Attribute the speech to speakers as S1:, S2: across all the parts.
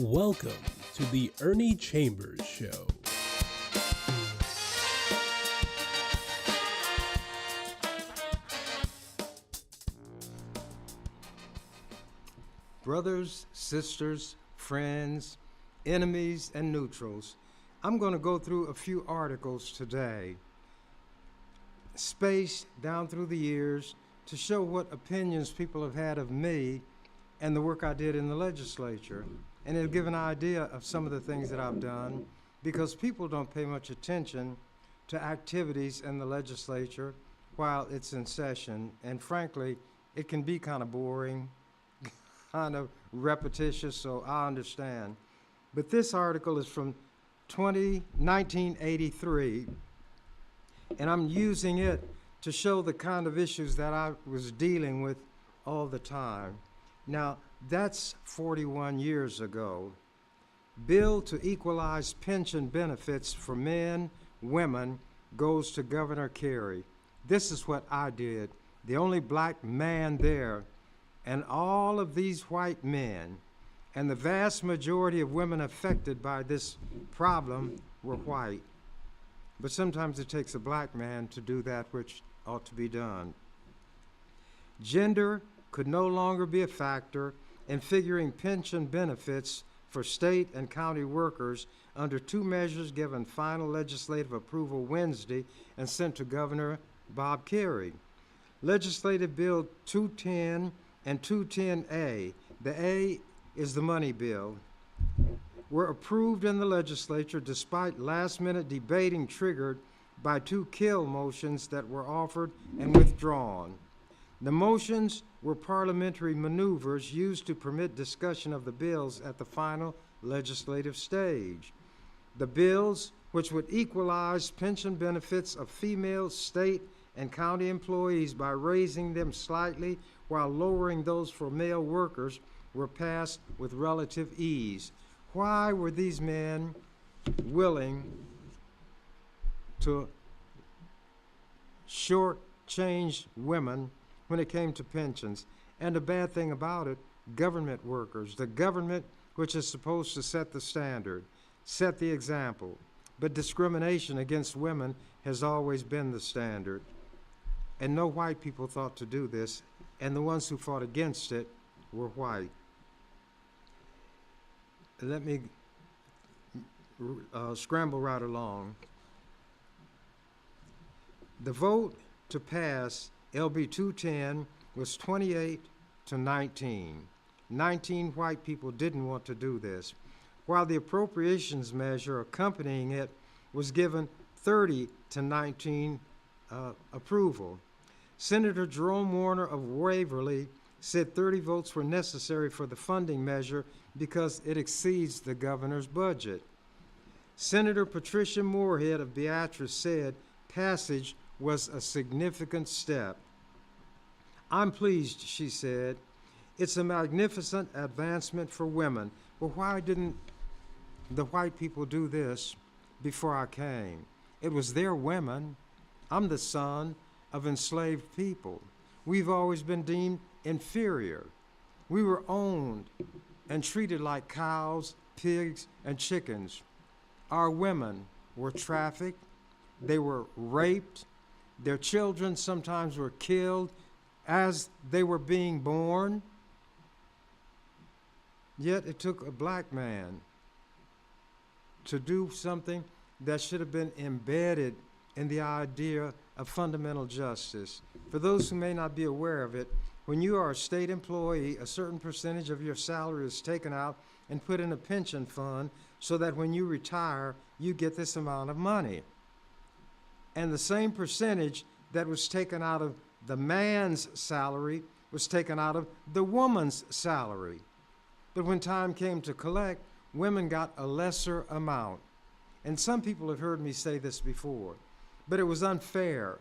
S1: Welcome to the Ernie Chambers Show.
S2: Brothers, sisters, friends, enemies, and neutrals, I'm going to go through a few articles today, spaced down through the years to show what opinions people have had of me and the work I did in the legislature. And it'll give an idea of some of the things that I've done, because people don't pay much attention to activities in the legislature while it's in session. And frankly, it can be kind of boring, kind of repetitious, so I understand. But this article is from 1983, and I'm using it to show the kind of issues that I was dealing with all the time. Now, that's 41 years ago. Bill to equalize pension benefits for men, women, goes to Governor Carey. This is what I did, the only black man there, and all of these white men, and the vast majority of women affected by this problem were white. But sometimes it takes a black man to do that which ought to be done. Gender could no longer be a factor in figuring pension benefits for state and county workers under two measures given final legislative approval Wednesday and sent to Governor Bob Carey. Legislative Bill 210 and 210A, the A is the money bill, were approved in the legislature despite last-minute debating triggered by two kill motions that were offered and withdrawn. The motions were parliamentary maneuvers used to permit discussion of the bills at the final legislative stage. The bills, which would equalize pension benefits of female state and county employees by raising them slightly while lowering those for male workers, were passed with relative ease. Why were these men willing to shortchange women when it came to pensions? And the bad thing about it, government workers, the government which is supposed to set the standard, set the example. But discrimination against women has always been the standard. And no white people thought to do this, and the ones who fought against it were white. Let me scramble right along. The vote to pass LB 210 was 28 to 19. 19 white people didn't want to do this, while the appropriations measure accompanying it was given 30 to 19 approval. Senator Jerome Warner of Waverly said 30 votes were necessary for the funding measure because it exceeds the governor's budget. Senator Patricia Moorhead of Beatrice said passage was a significant step. I'm pleased, she said. It's a magnificent advancement for women. Well, why didn't the white people do this before I came? It was their women. I'm the son of enslaved people. We've always been deemed inferior. We were owned and treated like cows, pigs, and chickens. Our women were trafficked. They were raped. Their children sometimes were killed as they were being born. Yet it took a black man to do something that should have been embedded in the idea of fundamental justice. For those who may not be aware of it, when you are a state employee, a certain percentage of your salary is taken out and put in a pension fund so that when you retire, you get this amount of money. And the same percentage that was taken out of the man's salary was taken out of the woman's salary. But when time came to collect, women got a lesser amount. And some people have heard me say this before, but it was unfair,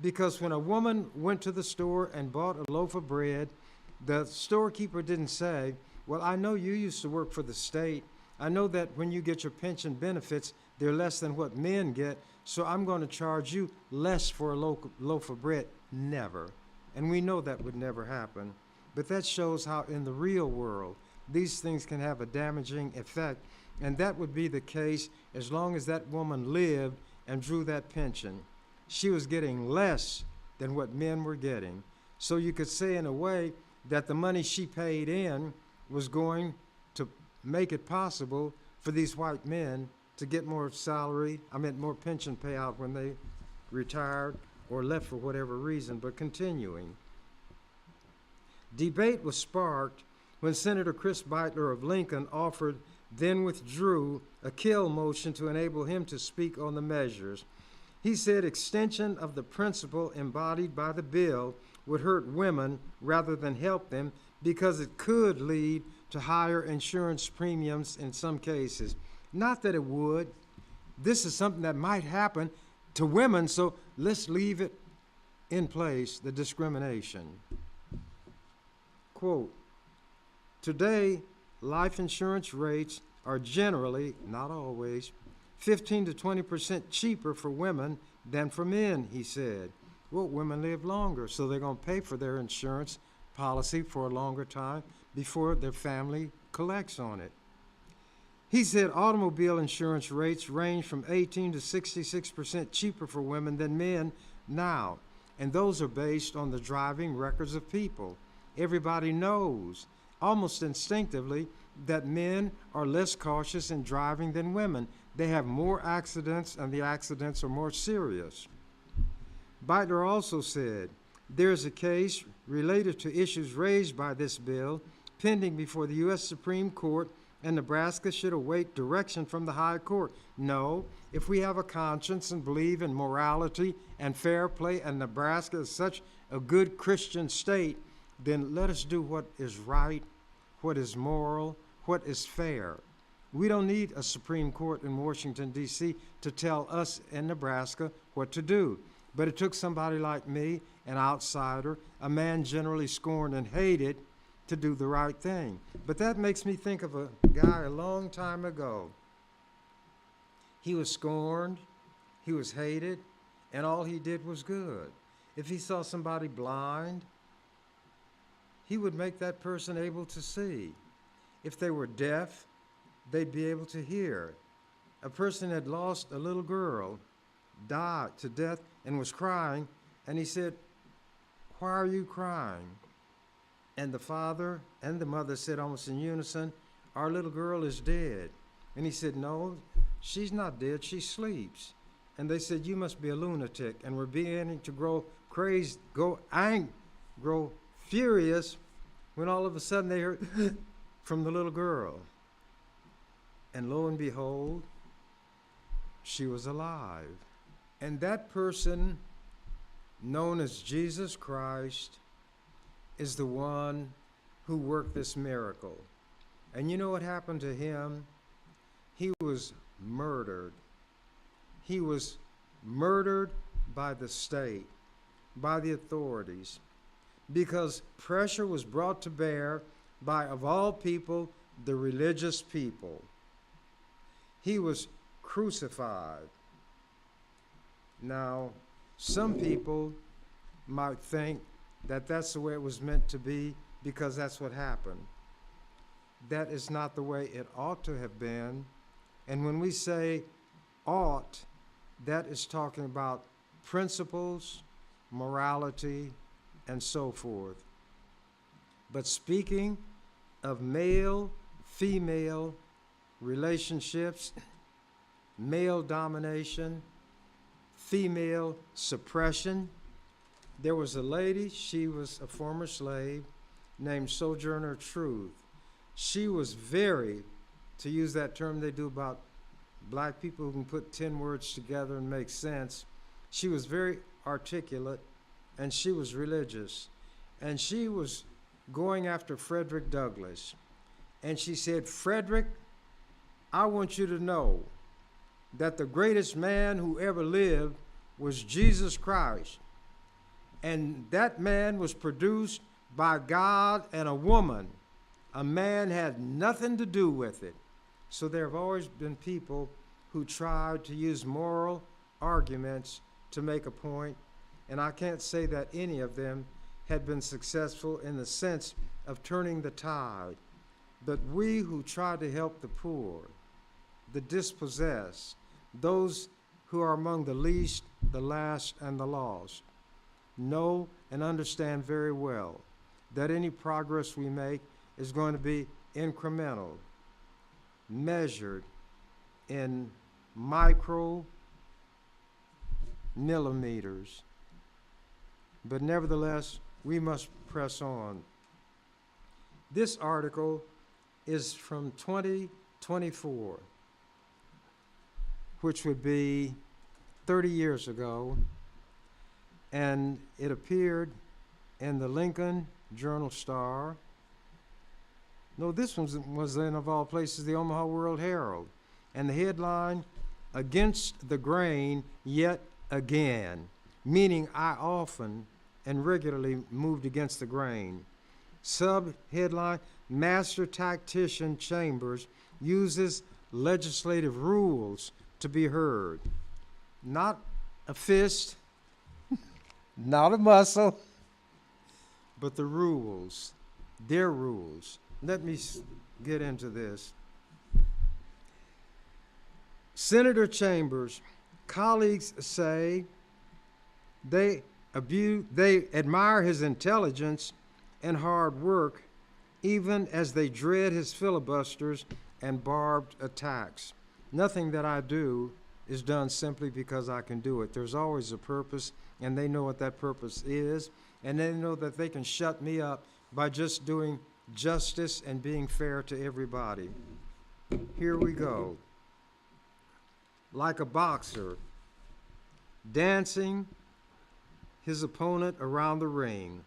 S2: because when a woman went to the store and bought a loaf of bread, the storekeeper didn't say, well, I know you used to work for the state. I know that when you get your pension benefits, they're less than what men get, so I'm going to charge you less for a loaf of bread. Never. And we know that would never happen. But that shows how in the real world, these things can have a damaging effect. And that would be the case as long as that woman lived and drew that pension. She was getting less than what men were getting. So you could say in a way that the money she paid in was going to make it possible for these white men to get more more pension payout when they retired or left for whatever reason. But continuing, debate was sparked when Senator Chris Beitler of Lincoln offered, then withdrew, a kill motion to enable him to speak on the measures. He said extension of the principle embodied by the bill would hurt women rather than help them because it could lead to higher insurance premiums in some cases. Not that it would. This is something that might happen to women, so let's leave it in place, the discrimination. Quote, today, life insurance rates are generally, not always, 15 to 20% cheaper for women than for men, he said. Well, women live longer, so they're going to pay for their insurance policy for a longer time before their family collects on it. He said automobile insurance rates range from 18 to 66% cheaper for women than men now, and those are based on the driving records of people. Everybody knows, almost instinctively, that men are less cautious in driving than women. They have more accidents, and the accidents are more serious. Beitler also said, there is a case related to issues raised by this bill pending before the U.S. Supreme Court, and Nebraska should await direction from the High Court. No, if we have a conscience and believe in morality and fair play, and Nebraska is such a good Christian state, then let us do what is right, what is moral, what is fair. We don't need a Supreme Court in Washington, D.C. to tell us in Nebraska what to do. But it took somebody like me, an outsider, a man generally scorned and hated, to do the right thing. But that makes me think of a guy a long time ago. He was scorned, he was hated, and all he did was good. If he saw somebody blind, he would make that person able to see. If they were deaf, they'd be able to hear. A person had lost a little girl, died to death, and was crying, and he said, "Why are you crying?" And the father and the mother said almost in unison, "Our little girl is dead." And he said, "No, she's not dead, she sleeps." And they said, "You must be a lunatic," and were beginning to grow crazed, grow furious, when all of a sudden they heard from the little girl. And lo and behold, she was alive. And that person, known as Jesus Christ, is the one who worked this miracle. And you know what happened to him? He was murdered. He was murdered by the state, by the authorities, because pressure was brought to bear by, of all people, the religious people. He was crucified. Now, some people might think that that's the way it was meant to be because that's what happened. That is not the way it ought to have been. And when we say ought, that is talking about principles, morality, and so forth. But speaking of male-female relationships, male domination, female suppression, there was a lady, she was a former slave, named Sojourner Truth. She was very, to use that term they do about black people who can put 10 words together and make sense, she was very articulate, and she was religious. And she was going after Frederick Douglass. And she said, "Frederick, I want you to know that the greatest man who ever lived was Jesus Christ. And that man was produced by God and a woman. A man had nothing to do with it." So there have always been people who tried to use moral arguments to make a point, and I can't say that any of them had been successful in the sense of turning the tide. but we who try to help the poor, the dispossessed, those who are among the least, the last, and the lost, know and understand very well that any progress we make is going to be incremental, measured in millimeters. But nevertheless, we must press on. This article is from 2024, which would be 30 years ago, and it appeared in the Lincoln Journal-Star. No, this one was in, of all places, the Omaha World Herald. And the headline, "Against the Grain Yet Again," meaning I often and regularly moved against the grain. Sub-headline, "Master Tactician Chambers Uses Legislative Rules to be Heard." Not a fist, not a muscle, but the rules, their rules. Let me get into this. Senator Chambers, colleagues say they admire his intelligence and hard work, even as they dread his filibusters and barbed attacks. Nothing that I do is done simply because I can do it. There's always a purpose, and they know what that purpose is, and they know that they can shut me up by just doing justice and being fair to everybody. Here we go. Like a boxer, dancing his opponent around the ring,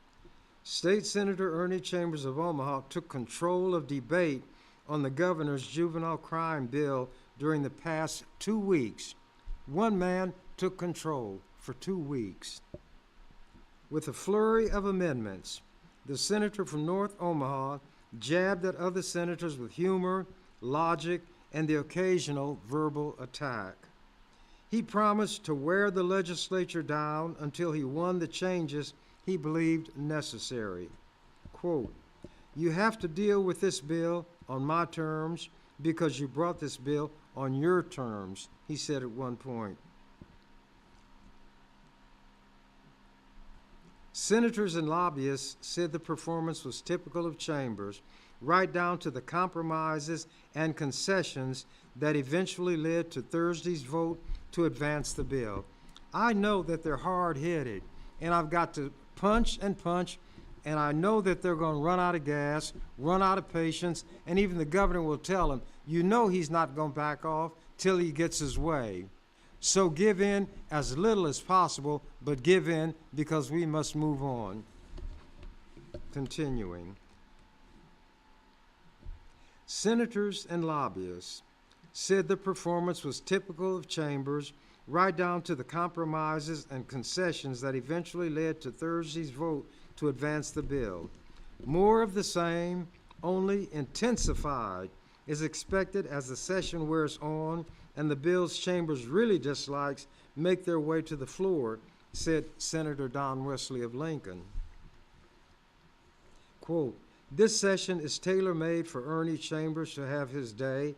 S2: State Senator Ernie Chambers of Omaha took control of debate on the governor's juvenile crime bill during the past 2 weeks. One man took control for 2 weeks. With a flurry of amendments, the senator from North Omaha jabbed at other senators with humor, logic, and the occasional verbal attack. He promised to wear the legislature down until he won the changes he believed necessary. Quote, "You have to deal with this bill on my terms because you brought this bill on your terms," he said at one point. Senators and lobbyists said the performance was typical of Chambers, right down to the compromises and concessions that eventually led to Thursday's vote to advance the bill. I know that they're hard-headed, and I've got to punch and punch, and I know that they're going to run out of gas, run out of patience, and even the governor will tell him, you know he's not going to back off till he gets his way. So give in as little as possible, but give in because we must move on. Continuing. Senators and lobbyists said the performance was typical of Chambers, right down to the compromises and concessions that eventually led to Thursday's vote to advance the bill. More of the same, only intensified, is expected as the session wears on and the bills Chambers really dislikes make their way to the floor, said Senator Don Wesley of Lincoln. Quote, "This session is tailor-made for Ernie Chambers to have his day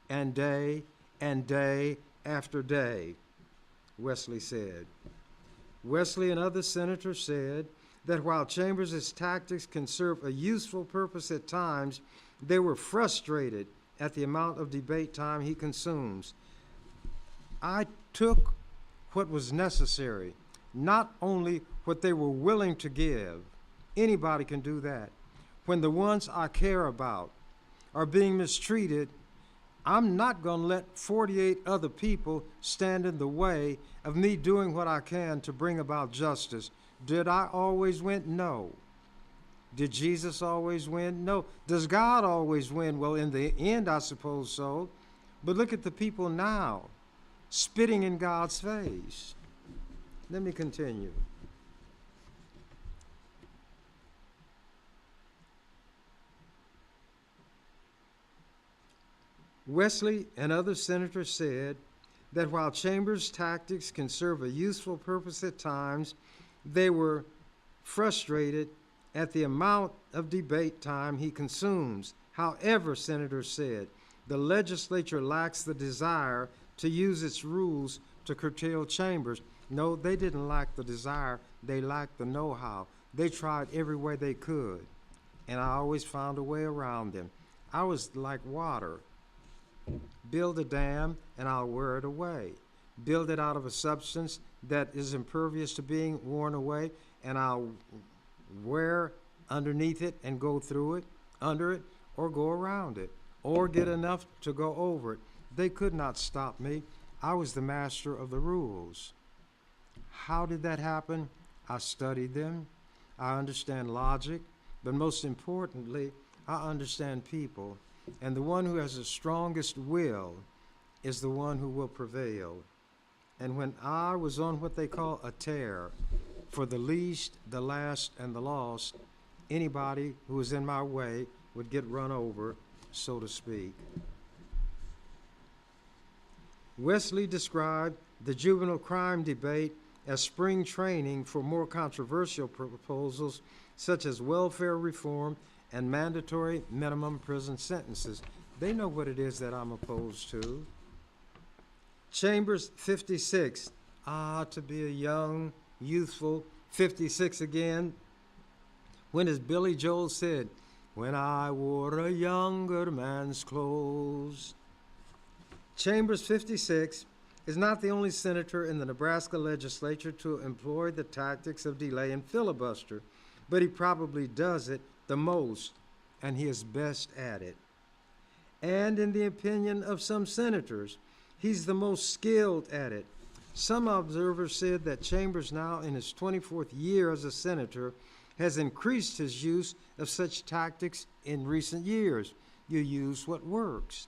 S2: and day and day after day," Wesley said. Wesley and other senators said that while Chambers' tactics can serve a useful purpose at times, they were frustrated at the amount of debate time he consumes. I took what was necessary, not only what they were willing to give. Anybody can do that. When the ones I care about are being mistreated, I'm not going to let 48 other people stand in the way of me doing what I can to bring about justice. Did I always win? No. Did Jesus always win? No. Does God always win? Well, in the end, I suppose so. But look at the people now, spitting in God's face. Let me continue. Wesley and other senators said that while Chambers' tactics can serve a useful purpose at times, they were frustrated at the amount of debate time he consumes. However, senators said, the legislature lacks the desire to use its rules to curtail chambers. No, they didn't lack the desire, they lacked the know-how. They tried every way they could, and I always found a way around them. I was like water. Build a dam, and I'll wear it away. Build it out of a substance that is impervious to being worn away, and I'll wear underneath it and go through it, under it, or go around it, or get enough to go over it. They could not stop me. I was the master of the rules. How did that happen? I studied them. I understand logic, but most importantly, I understand people. And the one who has the strongest will is the one who will prevail. And when I was on what they call a tear, for the least, the last, and the lost, anybody who was in my way would get run over, so to speak. Wesley described the juvenile crime debate as spring training for more controversial proposals such as welfare reform and mandatory minimum prison sentences. They know what it is that I'm opposed to. Chambers 56. To be a young, youthful 56 again. When, as Billy Joel said, when I wore a younger man's clothes. Chambers 56 is not the only senator in the Nebraska legislature to employ the tactics of delay and filibuster, but he probably does it the most, and he is best at it. And in the opinion of some senators, he's the most skilled at it. Some observers said that Chambers, now in his 24th year as a senator, has increased his use of such tactics in recent years. You use what works.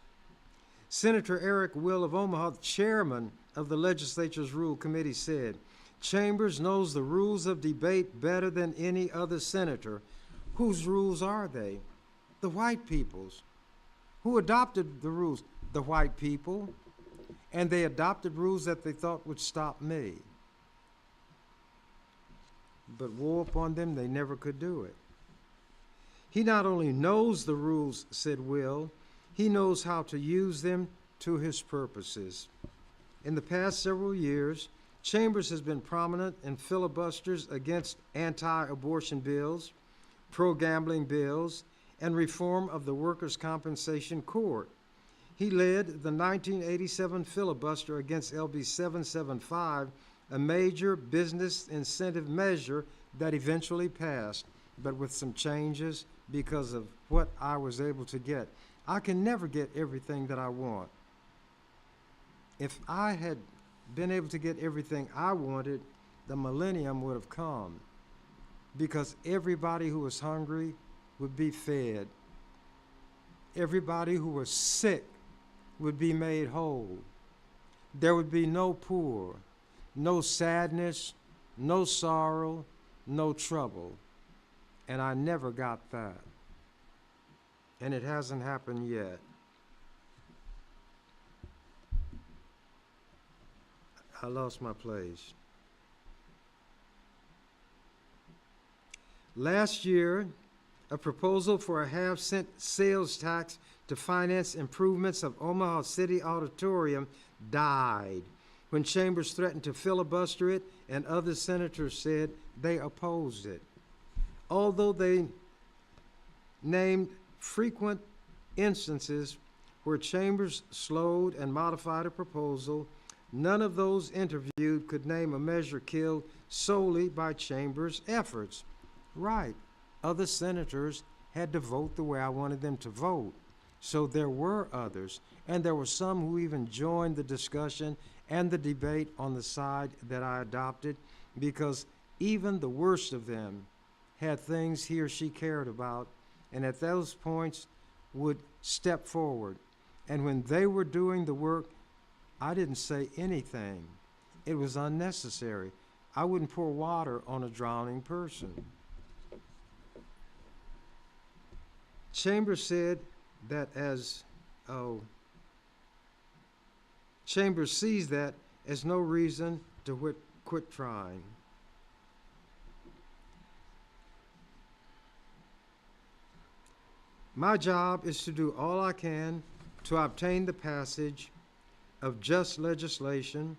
S2: Senator Eric Will of Omaha, chairman of the legislature's Rule Committee, said, Chambers knows the rules of debate better than any other senator. Whose rules are they? The white people's. Who adopted the rules? The white people. And they adopted rules that they thought would stop me. But woe upon them, they never could do it. He not only knows the rules, said Will, he knows how to use them to his purposes. In the past several years, Chambers has been prominent in filibusters against anti-abortion bills, pro-gambling bills, and reform of the Workers' Compensation Court. He led the 1987 filibuster against LB 775, a major business incentive measure that eventually passed, but with some changes because of what I was able to get. I can never get everything that I want. If I had been able to get everything I wanted, the millennium would have come, because everybody who was hungry would be fed. Everybody who was sick would be made whole. There would be no poor, no sadness, no sorrow, no trouble. And I never got that. And it hasn't happened yet. I lost my place. Last year, a proposal for a half-cent sales tax to finance improvements of Omaha City Auditorium died when Chambers threatened to filibuster it, and other senators said they opposed it. Although they named frequent instances where Chambers slowed and modified a proposal, none of those interviewed could name a measure killed solely by Chambers' efforts. Right. Other senators had to vote the way I wanted them to vote. So there were others, and there were some who even joined the discussion and the debate on the side that I adopted, because even the worst of them had things he or she cared about, and at those points would step forward. And when they were doing the work, I didn't say anything. It was unnecessary. I wouldn't pour water on a drowning person. Chambers said that Chambers sees that as no reason to quit trying. My job is to do all I can to obtain the passage of just legislation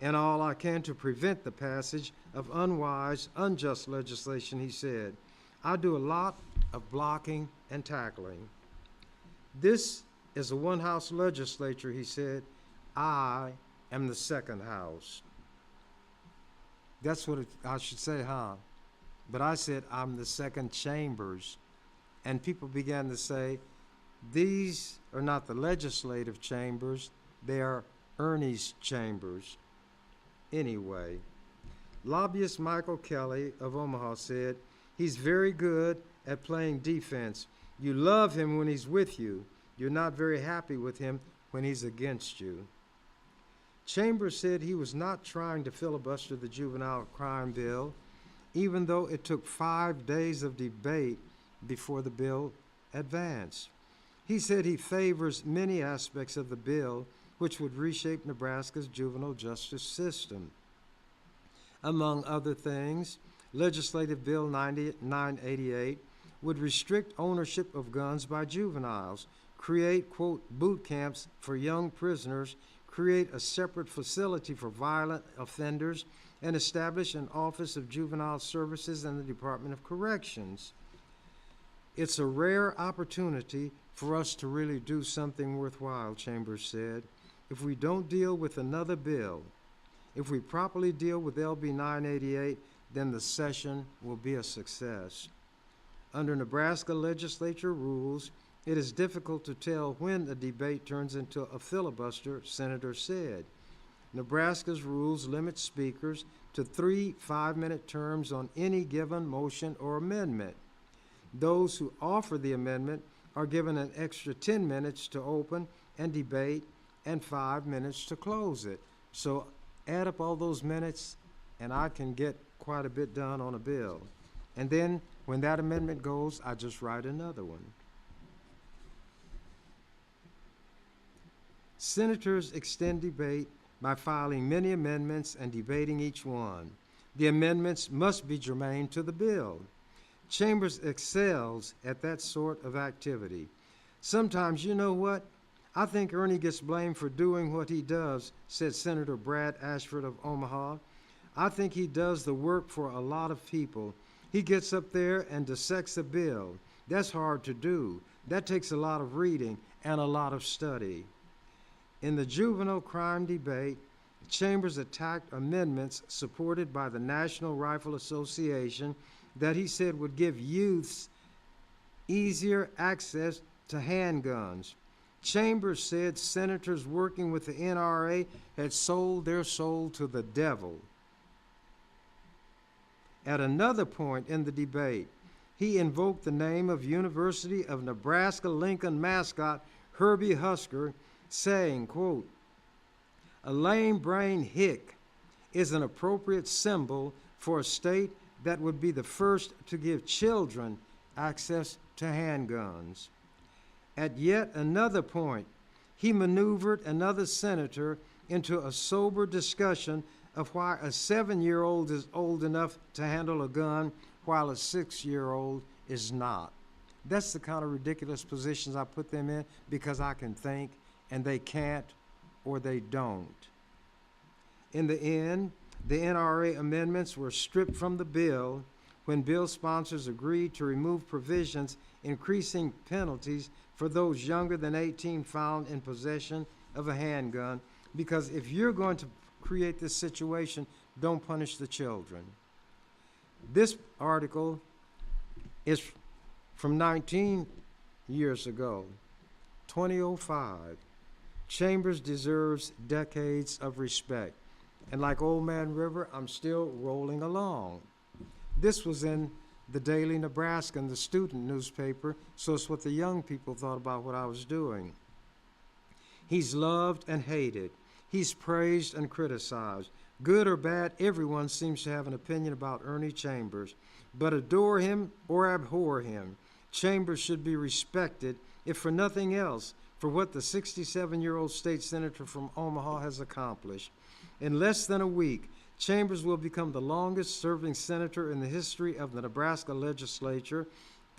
S2: and all I can to prevent the passage of unwise, unjust legislation, he said. I do a lot of blocking and tackling. This is a one-house legislature, he said. I am the second house. That's what I should say, huh? But I said, I'm the second chambers. And people began to say, these are not the legislative chambers, they are Ernie's chambers. Anyway, lobbyist Michael Kelly of Omaha said, he's very good at playing defense. You love him when he's with you. You're not very happy with him when he's against you. Chambers said he was not trying to filibuster the juvenile crime bill, even though it took 5 days of debate before the bill advanced. He said he favors many aspects of the bill which would reshape Nebraska's juvenile justice system. Among other things, Legislative Bill 988 would restrict ownership of guns by juveniles, create, quote, boot camps for young prisoners, create a separate facility for violent offenders, and establish an Office of Juvenile Services in the Department of Corrections. It's a rare opportunity for us to really do something worthwhile, Chambers said. If we don't deal with another bill, if we properly deal with LB 988, then the session will be a success. Under Nebraska legislature rules, it is difficult to tell when a debate turns into a filibuster, Senator said. Nebraska's rules limit speakers to 3 5-minute terms on any given motion or amendment. Those who offer the amendment are given an extra 10 minutes to open and debate and 5 minutes to close it. So add up all those minutes and I can get quite a bit done on a bill. And then when that amendment goes, I just write another one. Senators extend debate by filing many amendments and debating each one. The amendments must be germane to the bill. Chambers excels at that sort of activity. Sometimes, you know what? I think Ernie gets blamed for doing what he does, said Senator Brad Ashford of Omaha. I think he does the work for a lot of people. He gets up there and dissects a bill. That's hard to do. That takes a lot of reading and a lot of study. In the juvenile crime debate, Chambers attacked amendments supported by the National Rifle Association that he said would give youths easier access to handguns. Chambers said senators working with the NRA had sold their soul to the devil. At another point in the debate, he invoked the name of University of Nebraska-Lincoln mascot Herbie Husker, saying, quote, "A lame-brained hick is an appropriate symbol for a state that would be the first to give children access to handguns." At yet another point, he maneuvered another senator into a sober discussion of why a 7-year-old is old enough to handle a gun while a 6-year-old is not. That's the kind of ridiculous positions I put them in because I can think and they can't or they don't. In the end, the NRA amendments were stripped from the bill when bill sponsors agreed to remove provisions increasing penalties for those younger than 18 found in possession of a handgun, because if you're going to create this situation, don't punish the children. This article is from 19 years ago, 2005. Chambers deserves decades of respect. And like Old Man River, I'm still rolling along. This was in the Daily Nebraskan, the student newspaper, so it's what the young people thought about what I was doing. He's loved and hated. He's praised and criticized. Good or bad, everyone seems to have an opinion about Ernie Chambers. But adore him or abhor him, Chambers should be respected, if for nothing else, for what the 67-year-old state senator from Omaha has accomplished. In less than a week, Chambers will become the longest-serving senator in the history of the Nebraska legislature,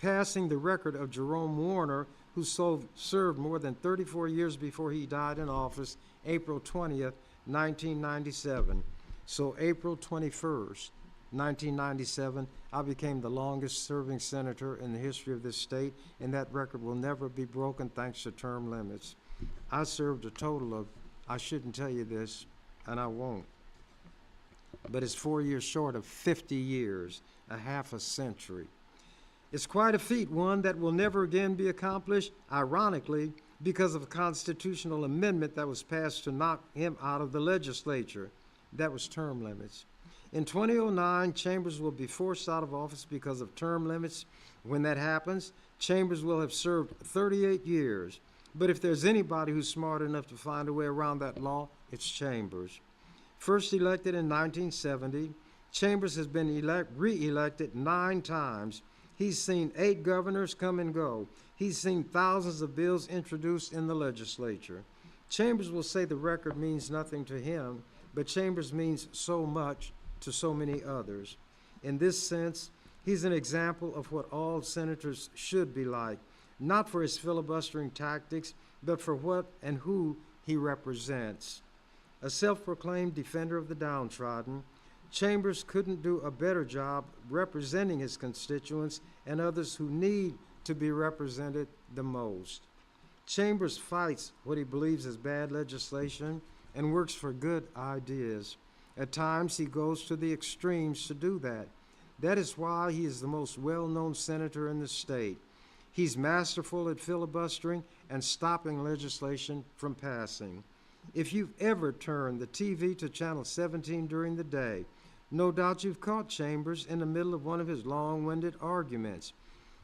S2: passing the record of Jerome Warner, who served more than 34 years before he died in office, April 20th, 1997. So April 21st, 1997, I became the longest serving senator in the history of this state, and that record will never be broken thanks to term limits. I served a total of, I shouldn't tell you this, and I won't, but it's 4 years short of 50 years, a half a century. It's quite a feat, one that will never again be accomplished, ironically, because of a constitutional amendment that was passed to knock him out of the legislature. That was term limits. In 2009, Chambers will be forced out of office because of term limits. When that happens, Chambers will have served 38 years. But if there's anybody who's smart enough to find a way around that law, it's Chambers. First elected in 1970, Chambers has been re-elected 9 times. He's seen 8 governors come and go. He's seen thousands of bills introduced in the legislature. Chambers will say the record means nothing to him, but Chambers means so much to so many others. In this sense, he's an example of what all senators should be like, not for his filibustering tactics, but for what and who he represents. A self-proclaimed defender of the downtrodden, Chambers couldn't do a better job representing his constituents and others who need to be represented the most. Chambers fights what he believes is bad legislation and works for good ideas. At times, he goes to the extremes to do that. That is why he is the most well-known senator in the state. He's masterful at filibustering and stopping legislation from passing. If you've ever turned the TV to channel 17 during the day, no doubt you've caught Chambers in the middle of one of his long-winded arguments.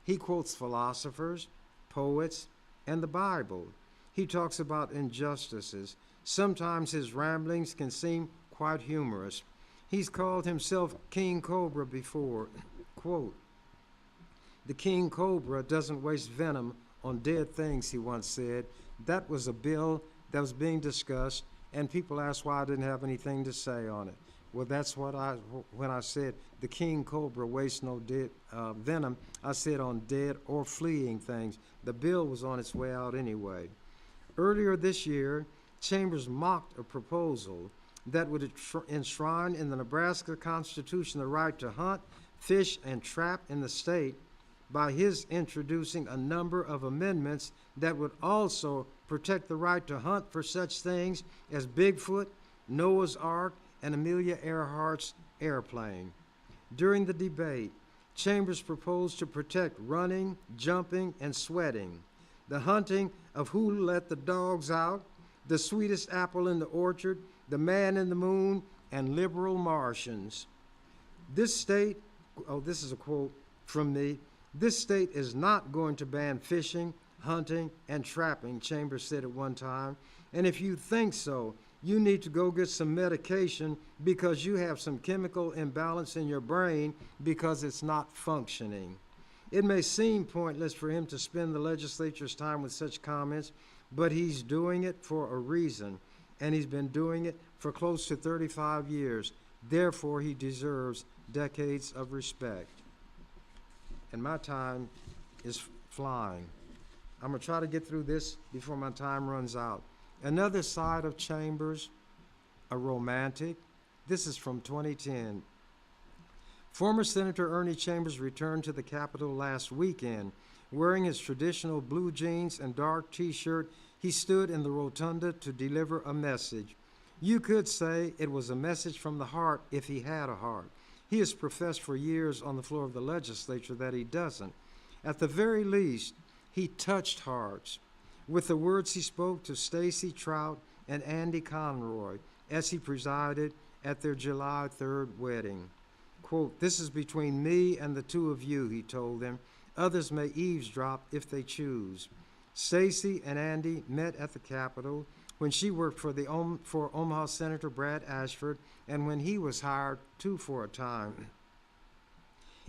S2: He quotes philosophers, poets, and the Bible. He talks about injustices. Sometimes his ramblings can seem quite humorous. He's called himself King Cobra before. Quote, "The King Cobra doesn't waste venom on dead things," he once said. That was a bill that was being discussed, and people asked why I didn't have anything to say on it. Well, that's what when I said the King Cobra wastes no dead venom, I said on dead or fleeing things. The bill was on its way out anyway. Earlier this year, Chambers mocked a proposal that would enshrine in the Nebraska Constitution the right to hunt, fish, and trap in the state by his introducing a number of amendments that would also protect the right to hunt for such things as Bigfoot, Noah's Ark, and Amelia Earhart's airplane. During the debate, Chambers proposed to protect running, jumping, and sweating, the hunting of who let the dogs out, the sweetest apple in the orchard, the man in the moon, and liberal Martians. This state, this is a quote from me, "This state is not going to ban fishing, hunting, and trapping," Chambers said at one time. "And if you think so, you need to go get some medication because you have some chemical imbalance in your brain because it's not functioning." It may seem pointless for him to spend the legislature's time with such comments, but he's doing it for a reason, and he's been doing it for close to 35 years. Therefore, he deserves decades of respect. And my time is flying. I'm going to try to get through this before my time runs out. Another side of Chambers, a romantic. This is from 2010. Former Senator Ernie Chambers returned to the Capitol last weekend. Wearing his traditional blue jeans and dark T-shirt, he stood in the rotunda to deliver a message. You could say it was a message from the heart if he had a heart. He has professed for years on the floor of the legislature that he doesn't. At the very least, he touched hearts with the words he spoke to Stacy Trout and Andy Conroy as he presided at their July 3rd wedding. Quote, "This is between me and the two of you," he told them. "Others may eavesdrop if they choose." Stacy and Andy met at the Capitol when she worked for Omaha Senator Brad Ashford and when he was hired too for a time.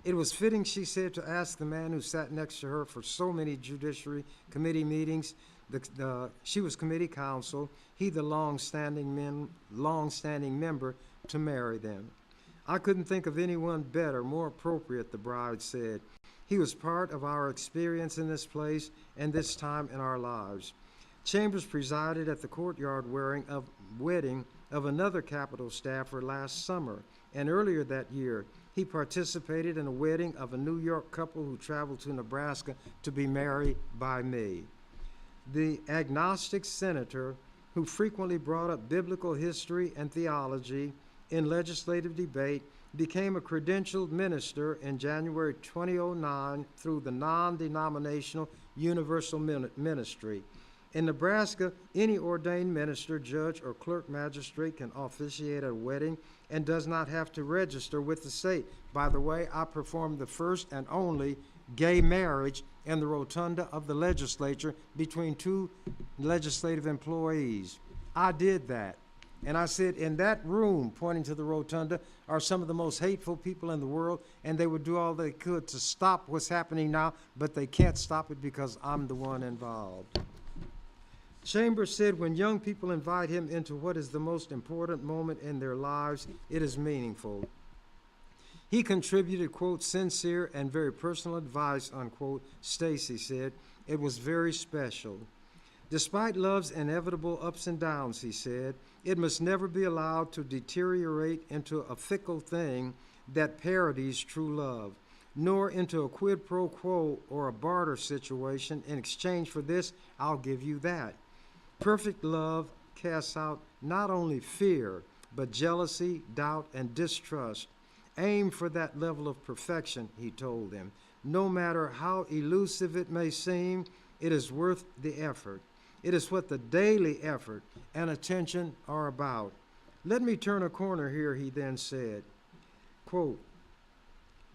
S2: It was fitting, she said, to ask the man who sat next to her for so many Judiciary Committee meetings. She was committee counsel, he the long-standing member, to marry them. "I couldn't think of anyone better, more appropriate," the bride said. He was part of our experience in this place and this time in our lives. Chambers presided at the courtyard wedding of another Capitol staffer last summer, and earlier that year, he participated in a wedding of a New York couple who traveled to Nebraska to be married by me. The agnostic senator, who frequently brought up biblical history and theology in legislative debate, became a credentialed minister in January 2009 through the non-denominational Universal Ministry. In Nebraska, any ordained minister, judge, or clerk magistrate can officiate at a wedding and does not have to register with the state. By the way, I performed the first and only gay marriage in the rotunda of the legislature between two legislative employees. I did that. And I said, in that room, pointing to the rotunda, are some of the most hateful people in the world, and they would do all they could to stop what's happening now, but they can't stop it because I'm the one involved. Chambers said when young people invite him into what is the most important moment in their lives, it is meaningful. He contributed, quote, sincere and very personal advice, unquote. Stacy said, it was very special. Despite love's inevitable ups and downs, he said, it must never be allowed to deteriorate into a fickle thing that parodies true love, nor into a quid pro quo or a barter situation. In exchange for this, I'll give you that. Perfect love casts out not only fear, but jealousy, doubt, and distrust. Aim for that level of perfection, he told them. No matter how elusive it may seem, it is worth the effort. It is what the daily effort and attention are about. Let me turn a corner here, he then said. Quote,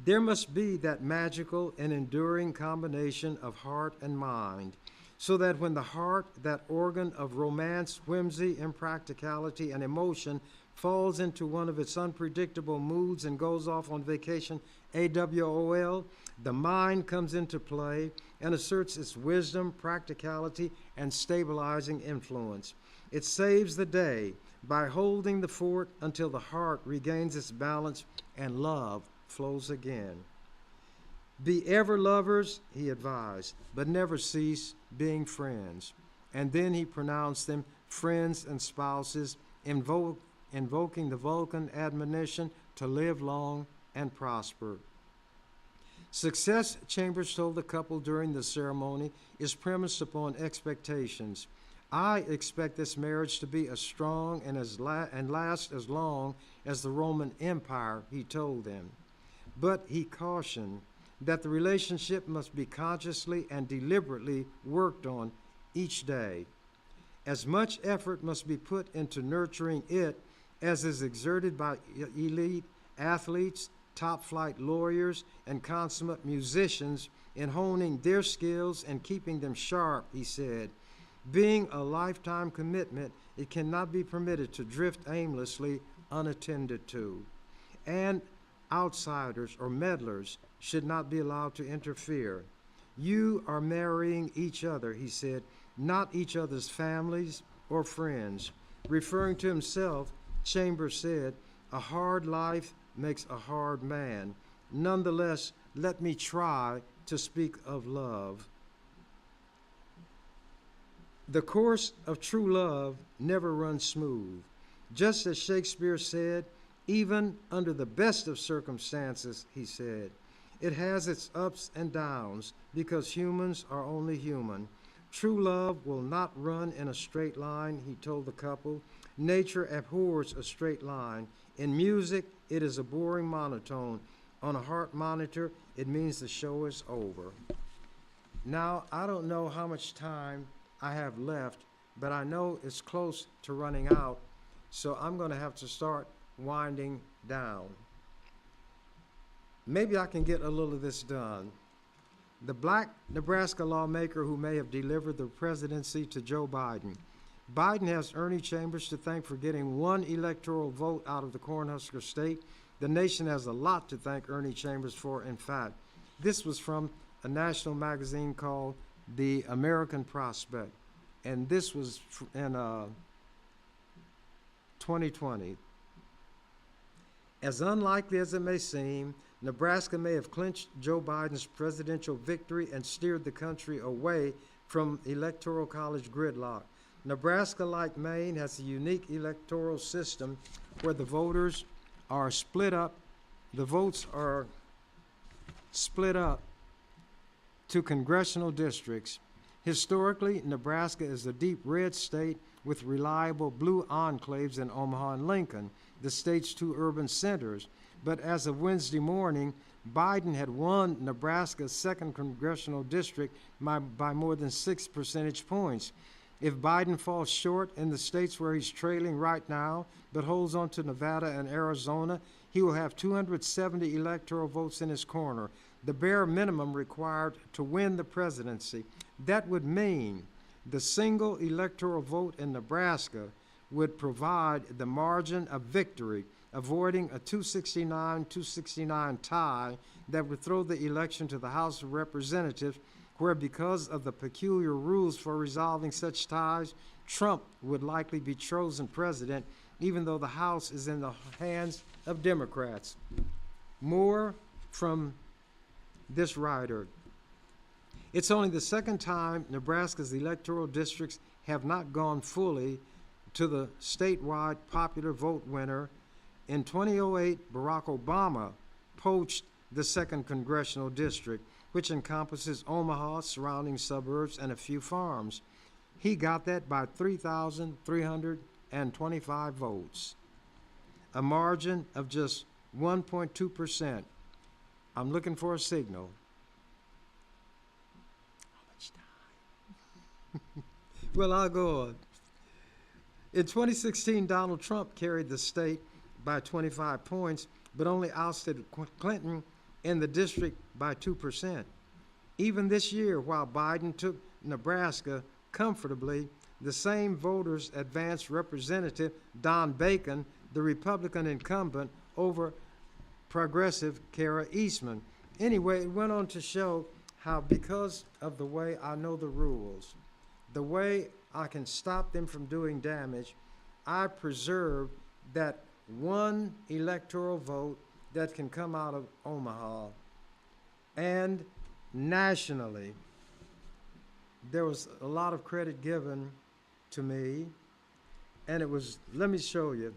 S2: there must be that magical and enduring combination of heart and mind, so that when the heart, that organ of romance, whimsy, impracticality, and emotion, falls into one of its unpredictable moods and goes off on vacation, AWOL, the mind comes into play and asserts its wisdom, practicality, and stabilizing influence. It saves the day by holding the fort until the heart regains its balance and love flows again. Be ever lovers, he advised, but never cease being friends. And then he pronounced them friends and spouses, invoking the Vulcan admonition to live long and prosper. Success, Chambers told the couple during the ceremony, is premised upon expectations. I expect this marriage to be as strong and last as long as the Roman Empire, he told them. But he cautioned that the relationship must be consciously and deliberately worked on each day. As much effort must be put into nurturing it as is exerted by elite athletes, top-flight lawyers, and consummate musicians in honing their skills and keeping them sharp, he said. Being a lifetime commitment, it cannot be permitted to drift aimlessly, unattended to. And outsiders or meddlers should not be allowed to interfere. You are marrying each other, he said, not each other's families or friends. Referring to himself, Chambers said, a hard life makes a hard man. Nonetheless, let me try to speak of love. The course of true love never runs smooth. Just as Shakespeare said, even under the best of circumstances, he said, it has its ups and downs because humans are only human. True love will not run in a straight line, he told the couple. Nature abhors a straight line. In music, it is a boring monotone. On a heart monitor, it means the show is over. Now, I don't know how much time I have left, but I know it's close to running out, so I'm going to have to start winding down. Maybe I can get a little of this done. The black Nebraska lawmaker who may have delivered the presidency to Joe Biden. Biden has Ernie Chambers to thank for getting one electoral vote out of the Cornhusker state. The nation has a lot to thank Ernie Chambers for, in fact. This was from a national magazine called The American Prospect, and this was in 2020. As unlikely as it may seem, Nebraska may have clinched Joe Biden's presidential victory and steered the country away from electoral college gridlock. Nebraska, like Maine, has a unique electoral system where the voters are split up. The votes are split up to congressional districts. Historically, Nebraska is a deep red state with reliable blue enclaves in Omaha and Lincoln, the state's two urban centers. But as of Wednesday morning, Biden had won Nebraska's 2nd congressional district by more than 6 percentage points. If Biden falls short in the states where he's trailing right now, but holds on to Nevada and Arizona, he will have 270 electoral votes in his corner, the bare minimum required to win the presidency. That would mean the single electoral vote in Nebraska would provide the margin of victory, avoiding a 269-269 tie that would throw the election to the House of Representatives, where because of the peculiar rules for resolving such ties, Trump would likely be chosen president, even though the House is in the hands of Democrats. More from this writer. It's only the second time Nebraska's electoral districts have not gone fully to the statewide popular vote winner. In 2008, Barack Obama poached the 2nd congressional district, which encompasses Omaha, surrounding suburbs, and a few farms. He got that by 3,325 votes, a margin of just 1.2%. I'm looking for a signal. How much time? Well, I'll go on. In 2016, Donald Trump carried the state by 25 points, but only ousted Clinton in the district by 2%. Even this year, while Biden took Nebraska comfortably, the same voters advanced Representative Don Bacon, the Republican incumbent, over progressive Kara Eastman. Anyway, it went on to show how, because of the way I know the rules, the way I can stop them from doing damage, I preserve that one electoral vote that can come out of Omaha. And nationally, there was a lot of credit given to me, and it was, let me show you.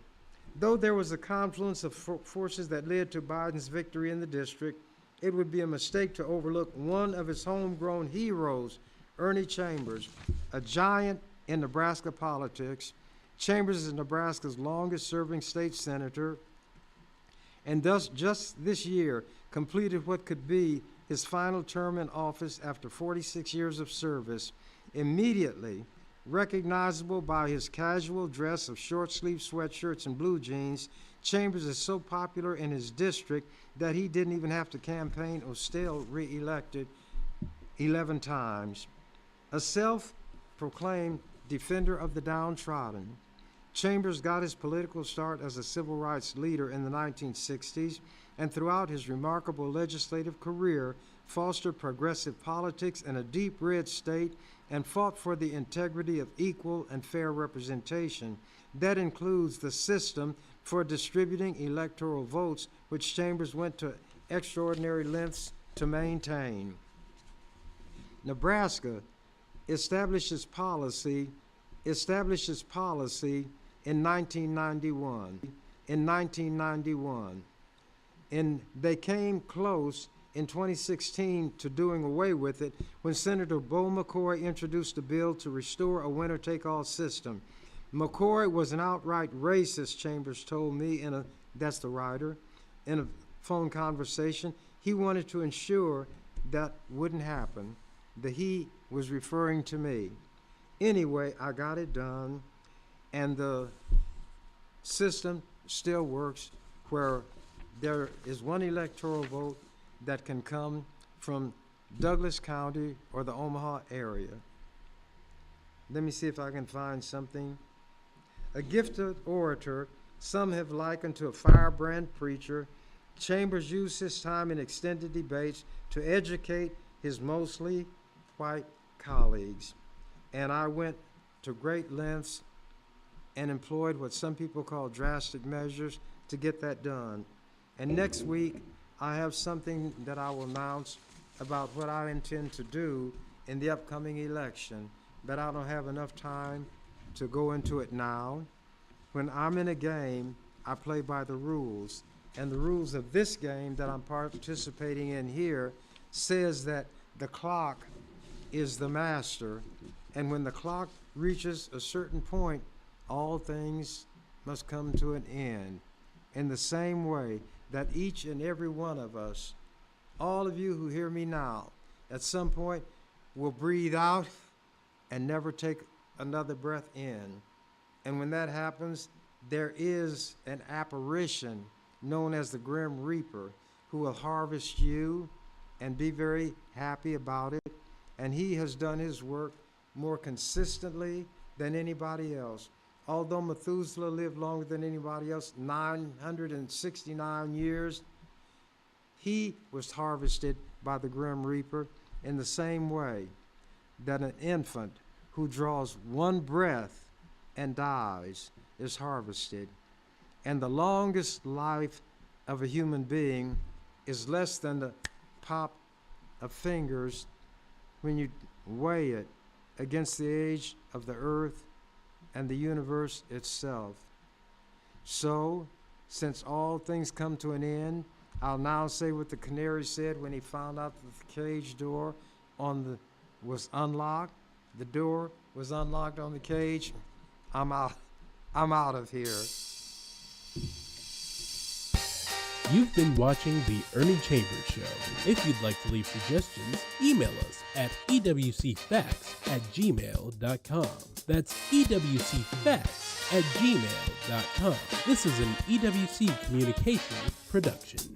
S2: Though there was a confluence of forces that led to Biden's victory in the district, it would be a mistake to overlook one of his homegrown heroes, Ernie Chambers, a giant in Nebraska politics. Chambers is Nebraska's longest-serving state senator, and thus just this year completed what could be his final term in office after 46 years of service. Immediately recognizable by his casual dress of short-sleeved sweatshirts and blue jeans, Chambers is so popular in his district that he didn't even have to campaign or still re-elected 11 times. A self-proclaimed defender of the downtrodden, Chambers got his political start as a civil rights leader in the 1960s, and throughout his remarkable legislative career, fostered progressive politics in a deep red state and fought for the integrity of equal and fair representation. That includes the system for distributing electoral votes, which Chambers went to extraordinary lengths to maintain. Nebraska establishes policy in 1991. And they came close in 2016 to doing away with it when Senator Bo McCoy introduced a bill to restore a winner-take-all system. McCoy was an outright racist, Chambers told me that's the writer, in a phone conversation. He wanted to ensure that wouldn't happen. The he was referring to me. Anyway, I got it done, and the system still works where there is one electoral vote that can come from Douglas County or the Omaha area. Let me see if I can find something. A gifted orator, some have likened to a firebrand preacher, Chambers used his time in extended debates to educate his mostly white colleagues. And I went to great lengths and employed what some people call drastic measures to get that done. And next week, I have something that I will announce about what I intend to do in the upcoming election, but I don't have enough time to go into it now. When I'm in a game, I play by the rules, and the rules of this game that I'm participating in here says that the clock is the master, and when the clock reaches a certain point, all things must come to an end. In the same way that each and every one of us, all of you who hear me now, at some point will breathe out and never take another breath in. And when that happens, there is an apparition known as the Grim Reaper who will harvest you and be very happy about it. And he has done his work more consistently than anybody else. Although Methuselah lived longer than anybody else, 969 years, he was harvested by the Grim Reaper in the same way that an infant who draws one breath and dies is harvested. And the longest life of a human being is less than the pop of fingers when you weigh it against the age of the earth and the universe itself. So, since all things come to an end, I'll now say what the canary said when he found out that the cage door was unlocked. The door was unlocked on the cage. I'm out of here.
S1: You've been watching The Ernie Chambers Show. If you'd like to leave suggestions, email us at ewcfacts@gmail.com. That's ewcfacts@gmail.com. This is an EWC Communications production.